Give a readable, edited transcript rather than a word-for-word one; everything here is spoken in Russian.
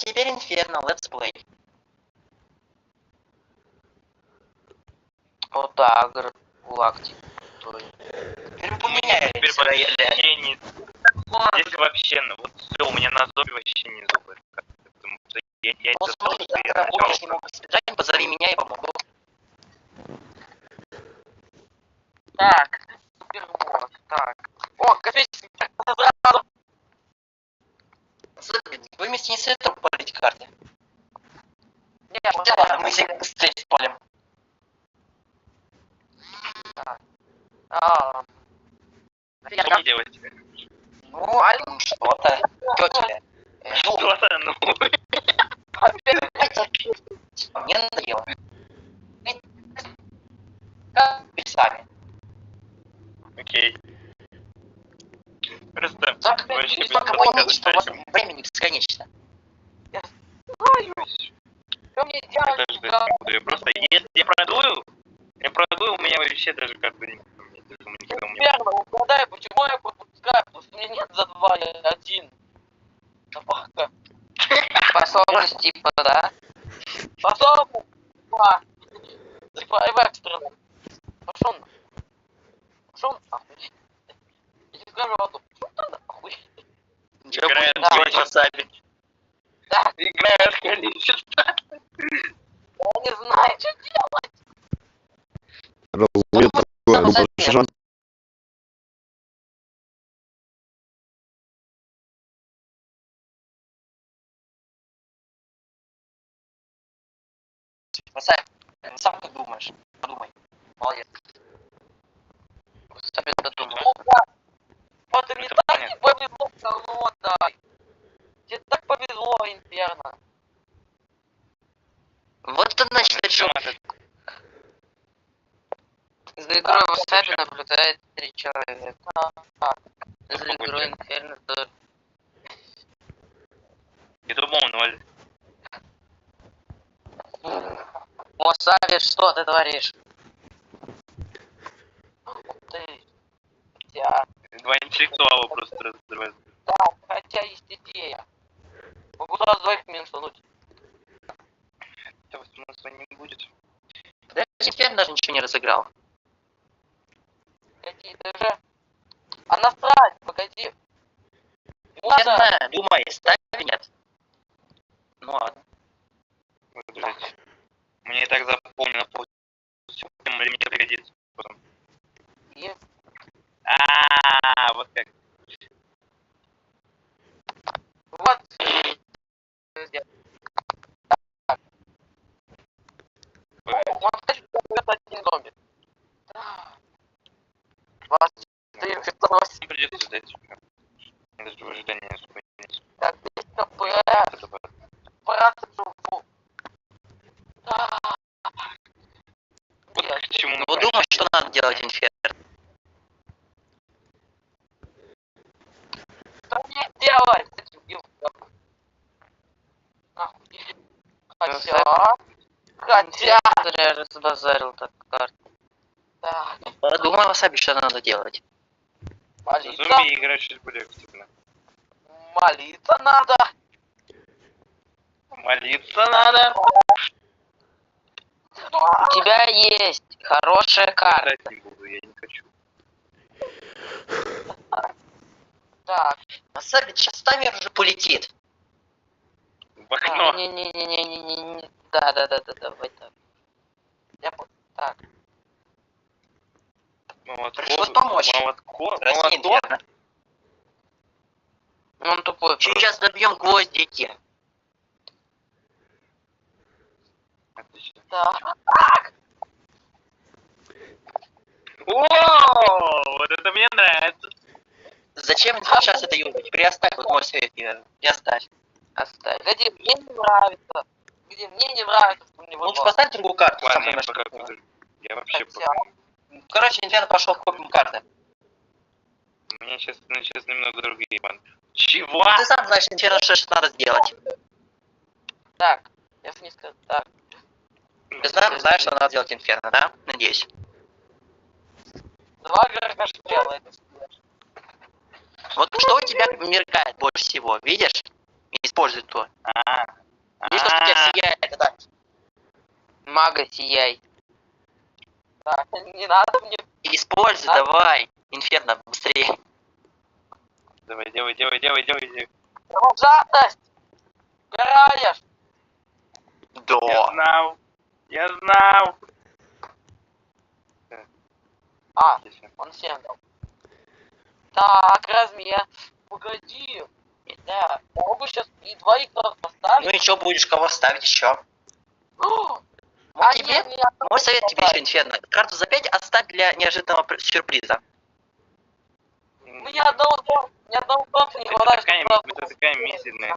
теперь Инферно, let's play. Вот так, лактик. Теперь поменяем. Теперь вообще не... Здесь вообще, ну, вот все, у меня на зубе вообще не зубы. Потому что я Ну из-за того, смотри, что я когда будешь начал... немного спидрайм, позови меня и помогу. Так, супербосс, так. О, космический сразу. Вы вместе не советуете полить карты? Не, Да ладно, мы всех быстрее спалим. Что мне делать? Ну, что-то. Что тебе? Ну, Что-то, ну... мне надоело. Как вы сами? Окей. Просто... Только вообще без только рассказа поймите, что у вас дальше. времени бесконечно. Что мне делать? Я даже не буду. Я просто... Если я продую, у меня вообще даже как бы... Верно, угадай, почему я пропускаю, потому что у меня нет за 2 и 1. Собака. Способность типа, да? Способность, типа, в экстренном. Пошел нахуй. Я тебе скажу одну. Пошел ты нахуй. Играет Васаби. Да, Играет количество. я не знаю, что делать. Разве сержант? Васаби, сам как думаешь? Подумай. Молодец. Васаби додумал. Вот и мне так не повезло, говно дай. Тебе так повезло, Инферно. Вот это значит, что... За игрой Васаби наблюдает 3 человека. За игрой Инферно тоже. Я думал 0. Васаби, что ты творишь? Ты... Хотя... Два интеллектуала просто разрывают. Да, хотя есть идея. Могу сразу 2 минусануть. Этого смысла не будет. Даже Инферно даже ничего не разыграл. Погоди, ты же... А насрать, погоди. Инферно, думай, ставь или нет? Ну ладно. Подождите. Мне и так заполнено полностью, или мне пригодится потом. Есть. Вот как. Вот. Монтаж это один зомби. Вас Не придется ждать. Даже в ожидании особо нет. так, КП. Процессу. Вот к чему мы Вот думаешь, что надо делать, Инферно? Что мне делать с этим билдом? Нахуй. Хотя... Я разбазарил так карту. Так, Подумай, Васаби, что надо делать. молиться. Зомби играют чуть более активно. Молиться надо. Молиться надо. У тебя есть хорошая карта. Ждать не буду, я не хочу. Так. Васаби, сейчас таймер уже полетит. В окно. Не-не-не-не-не-не. Да, давай так. Я понял. Так. Пришлось помочь. Молотко. Краснее, Инферно. Он тупой. Сейчас добьем гвоздики. Отлично. Так. О, вот это мне нравится. Зачем сейчас это юзать? Переоставь вот мой совет. Переоставь. Оставь. Где мне не нравится. Где мне не нравится, что мне Лучше выпало. поставь другую карту. Ладно, сам я понимаешь, пока какую. подожду. Я вообще Хотя. пока... Короче, Инферно пошел в копию карты. Мне сейчас немного другие банки. Чего? Ты сам знаешь, Инферно, что надо сделать. Так. Я же не сказал. Так. Ты сам знаешь, что надо делать, Инферно, да? Надеюсь. 2 горгоштрела. Это Вот что у тебя меркает больше всего, видишь? Из используй то. А. Видишь, то, что у тебя сияет, это... Мага, сияй. Так, не надо мне... Используй, давай. Инферно, быстрее. Давай, делай. Жадность! Гораешь! Да. Я знал. А, он всем дал. Так, размер. Погоди. Да, могу сейчас и двоих тоже поставить. Ну и что будешь, кого ставить еще? О, Ну, тебе? нет, Мой совет тебе еще, Инферно. Карту за 5 оставь для неожиданного сюрприза. Ну, ни одного тонка не хватает, Это такая мизерная.